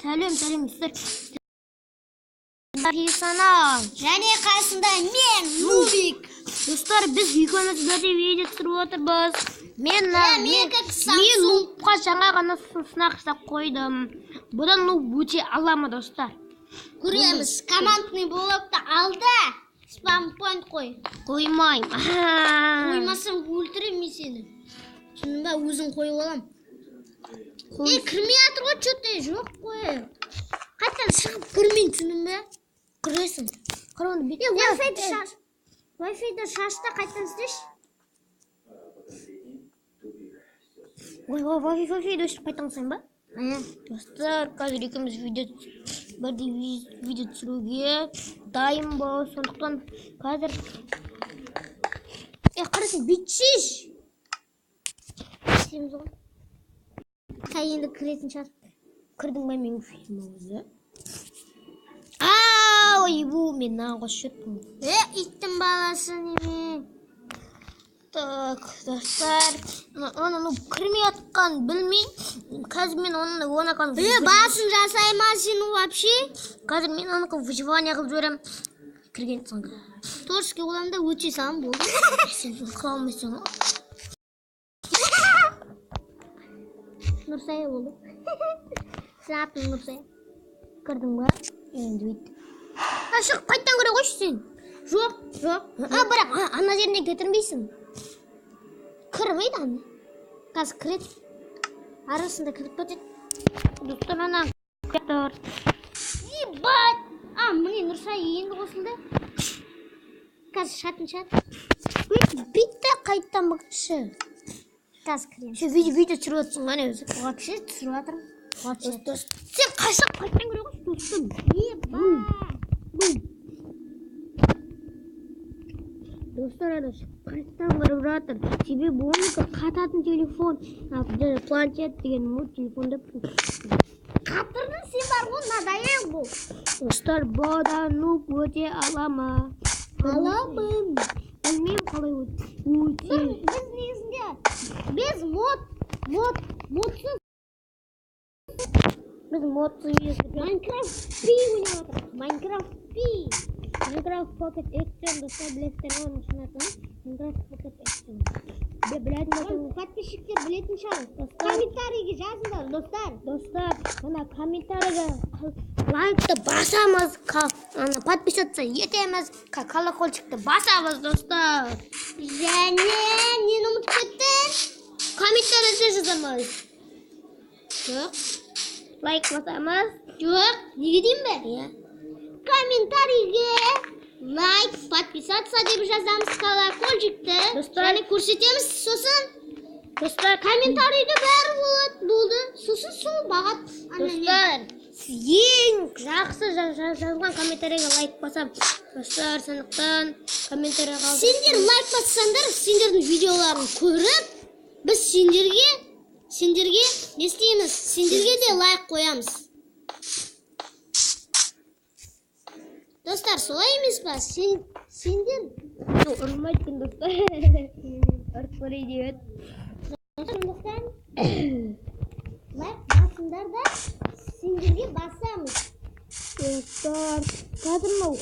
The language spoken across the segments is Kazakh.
Сәлем достар. Хисана. Және қасында мен Нубик. Достар, біз екеуміз бірге видео түсіріп отырмыз. Мен Нубқа жаңа ғана сынақ жасап қойдым. Бұдан Нуб өте аламы достар. Көреміз. Командный блокты алды. Спампоинт қой. Қоймайым. Қоймасам өлтірем мен сені. Түсіндің ба, өзің қойып алам. Кірмей атыр ғой, что-то жоқ қой. Қайтадан шығып кірмейін, түсіндің ба? Кіресің. Wi-Fi-ді шаш. Wi-Fi-ді шашта қайтадан істеші. Wi-Fi-ді өшіп қайтаңсың ба? Достар, қазір екеуміз видео түсіруге дайынбыз. Сондықтан қазір қарасын, бүйтшеш. Істейміз ғой. Қай енді кіретін шығар. Кірдің ба менің фильм өзі? Ойбу, мен нағыз жүрпін. Иттің баласы неме. Так, достар, оны кірмей атқан білмей, қазір мен оны басын жасайма сені вообще. Қазір мен оны выживание қылып жіберем. Кірген соң. Торшке оламда өте сам болды. Сен қалмайсың ғой. Нұрсая болды. Сырапын Нұрсая. Кірдің ба? Енді өйтті. Шығып қайттан көре қойшы сен. Жоқ. Бірақ ана жеріне кетірмейсің. Кірмейді ана. Қазір кіреді. Арасында кіріп кетеді. Достар, ана кірді. Ебать! Міне Нұрсая енді қосылды. Қазір шатын шат. Битті қайттан бұқтышы. Қазір кірем. Видео түсіріп отырсың ғана өзі. Вообще түсіріп жатырмын. Сен қашық қайттан көре қойшы достым. Достар, ана қайттан көріп жатыр. Себебі оныкі қататын телефон, планшет деген телефонда. Қатырдың сен бар ғой, надоел бұл. Достар, бұдан Нуб өте алама. Аламын. Білмеймін қалай өте. Біз негізінде, біз модсыз. Біз модсыз Minecraft P ойнап отырмыз. Minecraft Pocket Action достар, білесіздер оның шынатын. Minecraft Pocket Action. Подписчиктер білетін шығар. Комментарийге жазыңдар, достар. Достар, ана комментарийге лайкты басамыз, подписаться етеміз, колокольчикті басамыз, достар. Және нені ұмытып кетті? Комментарийге жазамыз. Жоқ. Лайк басамыз. Жоқ, неге деймін бе? Комментарийге лайк, подписаться деп жазамыз, колокольчикті. Және көрсетеміз, сосын Достар, комментарийде бәрі болды. Сосын сол бағат. Достар, ең жақсы жазған комментарийге лайк басам. Достар, сондықтан комментарий қалды. Сендер лайк бассаңдар, сендердің видеоларын көріп, біз сендерге не істейміз? Сендерге де лайк қоямыз. Достар, солай емес па? Сендер ұрмайтын достар. Ұртқырай дейет. сондықтан лайк басыңдар да сендерге басамыз. Достар, қазір мынау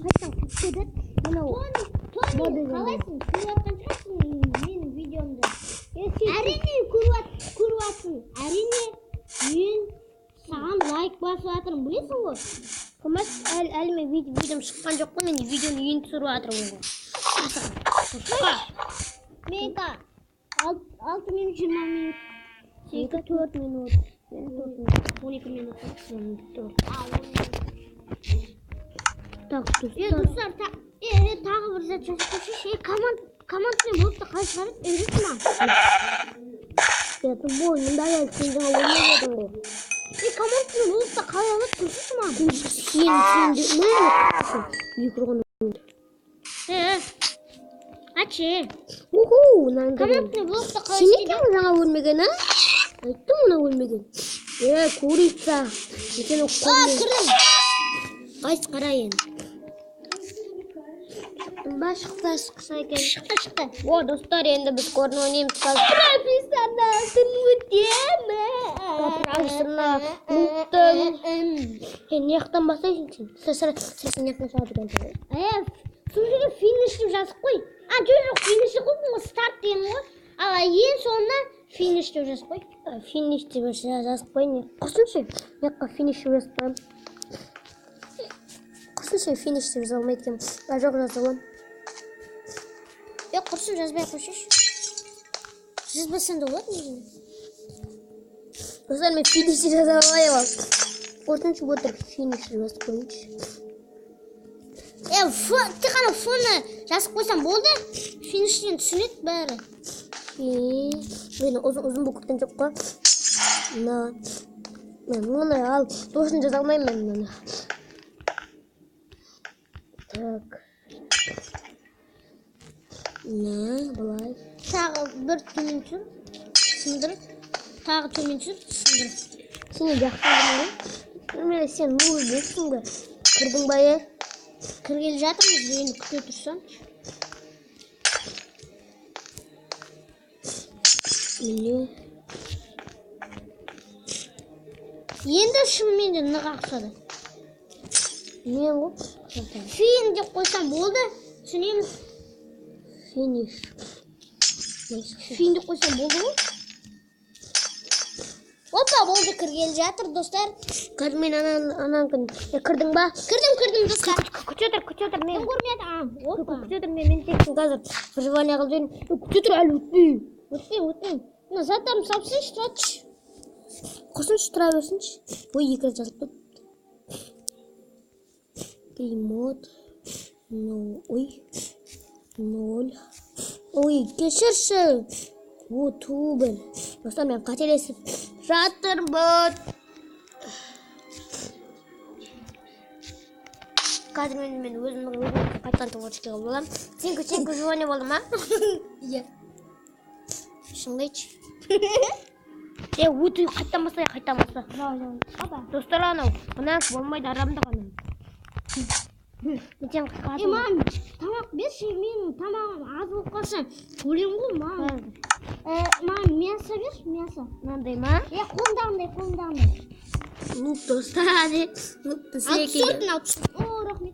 қайтадан күткедет. Тони, қалайсың? Көріп жатқан шығарсың менің видеомды. Әрине көріп. Әрине мен саған лайк басып жатырмын, білесің ғой? Қымас, әлі мен видеом шыққан жоқ қой, мен видеоны ең түсіріп жатырмын ғой. Мега 6 минут 20 минут. Сенікі 4 минут. 12 минут. Так, достар, тағы бір зат жазып көрсеші. Командный блокты қалай шығарып үйретсің ма? Тубой, мұнда сен жаңа ойнап едің ғой. Командный блокты қалай алып көрсеші ма? Аче. Командный блокты қалай Сен еттің жаңа өлмеген, а? Айттың мұна өлмеген. Көрица. Сен кірдім. Қайсы қарайын. Ба шықса екен. Шықты. Достар, енді біз көрін ойнаймыз. Профессионалдың өтемі. Профессионал. Мұқты не жақтан бастайсың сен? Сен не жақтан шығады екен? сол жерге финиш деп жазып қой. Жоқ, финиш деп қой, старт деген ғой. Ал ең соңына финиш деп жазып қой. Финиш деп жазып қой. Құрсыншы, мына жаққа финиш деп жазып қоямын. Құрсыншы, финиш деп жаза алмайды екенмін. Жоқ, жаза аламын. Құрсын, жазбай қойшаш. Жазбасаң да болады негізінде. Достар, мен финиш деп жаза алмаймын. Қорқыншы отыр, финиш деп жазып қойыңшы. Тек қана фоны жазып қойсам болды. Фиништен түсінеді бәрі. Мен ұзын бұл көктен жоқ қой. Мен мұны ал, тосын жаза алмаймын мен мұны. Так. Былай. Тағы бір төмен түр, сындырып. Тағы төмен түр, сындырып. Сен не жақсылығын? Мен сен мұл бөлсің бе? Кірдің ба е? Кіргелі жатырмыз, енді күте тұрсам. Енді шынымен де нық ақсады. Не ол? Фин деп қойсам болды, түсінеміз. Финиш. Фин деп қойсам болды ғой. Опа, болды, кіргелі жатыр, достар. Мен анан күн. Кірдің ба? Кірдім, достар. Күте отыр, мен. Кім көрмеді? Опа. Күте отыр, мен тексін қазір. Выживание қылып жүрін. Күте отыр, әлі өтпей. Өтпей. Заттарым сапсыншы, тұратшы. Құрсыншы, тұра берсінші. Ой, екі рет жазып тұр. Перемот. Ой. 0. Ой, кешірші. Тубін. Достар, мен қателесіп жатырмын. Қазір мен өзімді қайтқан тоғыршыға боламын. Сен выживание болды ма? Иә. Шыңдайчы. Өту қайтамаса. Достар, анау. Мұнан болмайды, арамды қаным. Мам, тамақ берші, менің тамағым аз болып қалса, өлем ғой, мам. Мам, мясо берші, мясо. Мынандай ма? Қолымдағындай. Достар, Сортын. О, рахмет.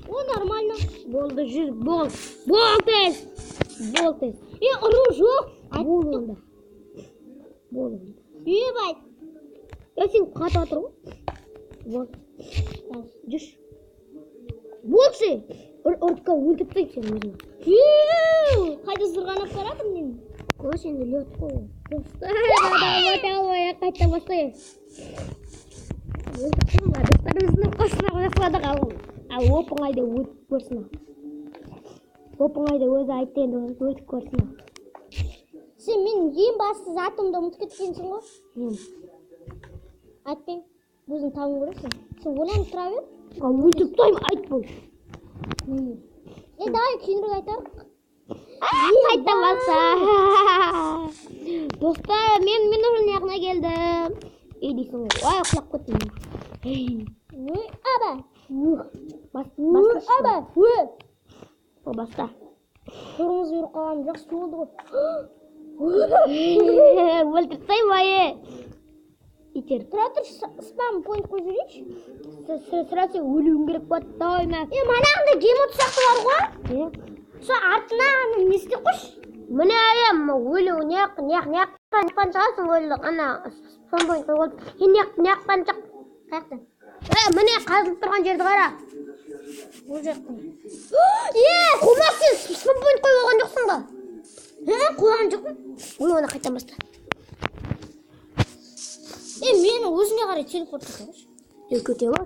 О, нормально. Болды, жүр, бол тез. Ұру жоқ. Бол онда. Бай. Сен қата отыр ғой. Бол. Жүрш. Болшы. Ұртқа өлтіп тайып сен өзің. Қайда зырғанап баратым мен? Қой, сенде лет қой. Достар, қайта бастайық. Достарымыздың қосына қосыладық ал оп-оңайда өтіп көрсін. Оп-оңайда өзі айтты енді өтіп көрсін. Сен мен ең басты затымды ұмытып кеткенсің ғой? Айтпен, өзің тауын көресің. Сен ойланып тұра бер. Өтіп тайым айт бол. Давай кейінірек айтарық. Қайта баса. Достар, мен уже неғына келдім. Дейсің ғой. Құлап көттім. Аба. Аба. Баста. Тұрыңыз беріп қалғаным жақсы болды ғой. Өлтіп тайым айы. Итер. Тұра тұр, спам поинт қой жүрейші. Сұрасы өлуің керек болады. Давай ма. Манағында гемот сияқты бар ғой. Со артына не істеп қойшы. Міне айым, өлу неяқтан шығасың өлі. Ана сон бойынша болды. Неяқтан шық. Қаяқтан? Міне қазылып тұрған жерді қара. Ол жақтан. Қумақ сен сон бойын қойып алған жоқсың ба? Қойған жоқпын. Ой, оны қайтан баста. Мені өзіне қарай телепорт етіңізші. Көте бар?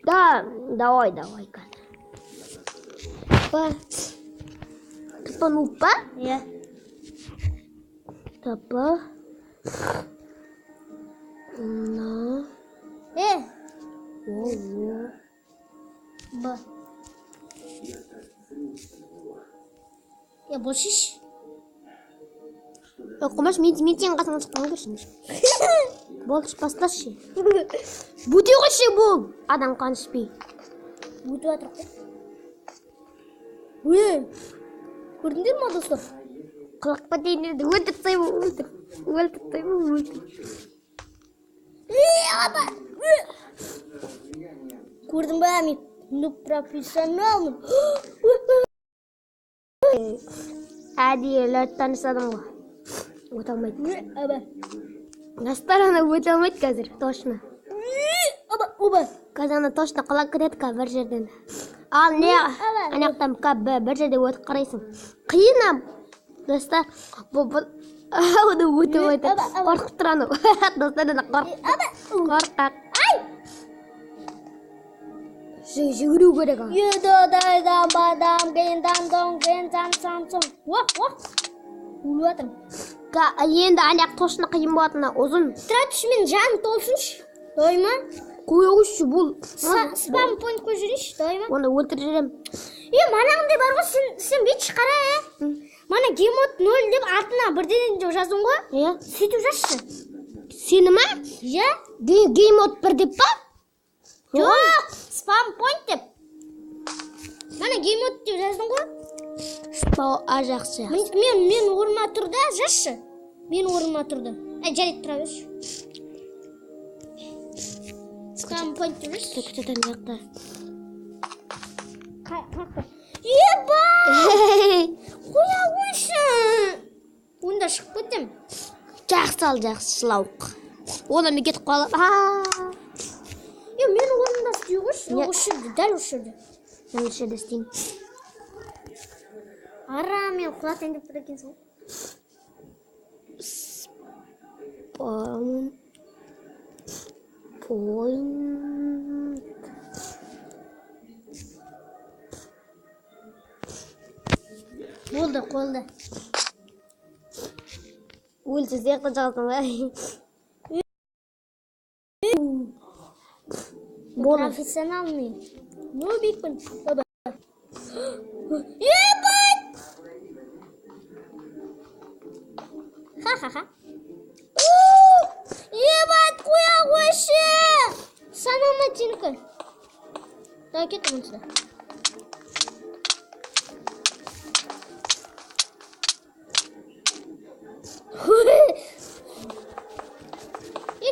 Давай. Тапа нупа? Иә. Тапа. На. Ба. Бұл шеш. Құмаш, мен сенің қасыңа шыққан көршіңіз. Болшы, басташы. Бұте қойшы бол. Адам қанышпей. Бұты атырық қой. Көрдіңдер ма, достар? Құлақпа дейінерді өлтіп тайым. Аба. Көрдің ба, мен профессионалмын. Әдейі ләт танысадым ғой. Өте алмайды. Аба. Жастар ана өте алмайды қазір, точно. Оба. Қазір ана точно қалап кетеді бір жерден. Ал не анақтан бір жерде өтіп қарайсың. Қиын достар. Оны өте алмайды. Қорқып тұр анау. Достар қорқақ. Жүгіру керек ал. Юдодайдан бадам гендан гендан самсон. Өліп атырмын. Енді аяқ точно қиын болатына ұзын. Тұра түш, мен жаным толсыншы. Дойма? Қойғызшы бұл. Спам point қой жүрейші, дойма? Оны өлтіріп жүрем. Манағындай бар ғой, сен бетші қара, Мана геймод 0 деп артына бірден деп жаздың ғой? Сөйтіп жазшы. Сені ма? Геймод 1 деп па? Жоқ, спам point деп. Мана геймод деп жаздың ғой? Спау жақсы. Мен орыма тұрды, жазшы. Мен орыма тұрды. Жарайды тұра берші. Спам point деп жазшы. Күтетін жақта. Еба! Қоя қойшы. Онда шығып көтім. Жақсы ал, жақсы шылауық. Оны мен кетіп қалып. Мен орында істей қойшы. Өшірді, дәл өшірді. Мен өшірді істеймін. Ара, мен құлатайын деп тұр екенсің. Спам point. Болды, қолды. Өлсіз сияқты жағасың ба? Профессионалный. Нубикпін. Ебать! Ха-ха-ха. Ебать, қоя қойшы! Санама теңкі. Дай кеттім ұнсыда.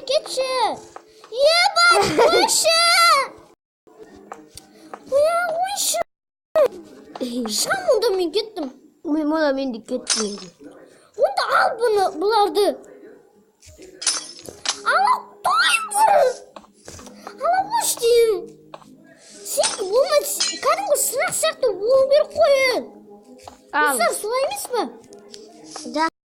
Кетші! Ебать, қойшы! Қоя қойшы! Шам, онда мен кеттім. Мен де кеттім. Онда ал бұларды. Ала той бұл! Ала қош дейім. Сен болмайды, кәдімгі сынақ сияқты болу бер қойын. Достар, солай емес па?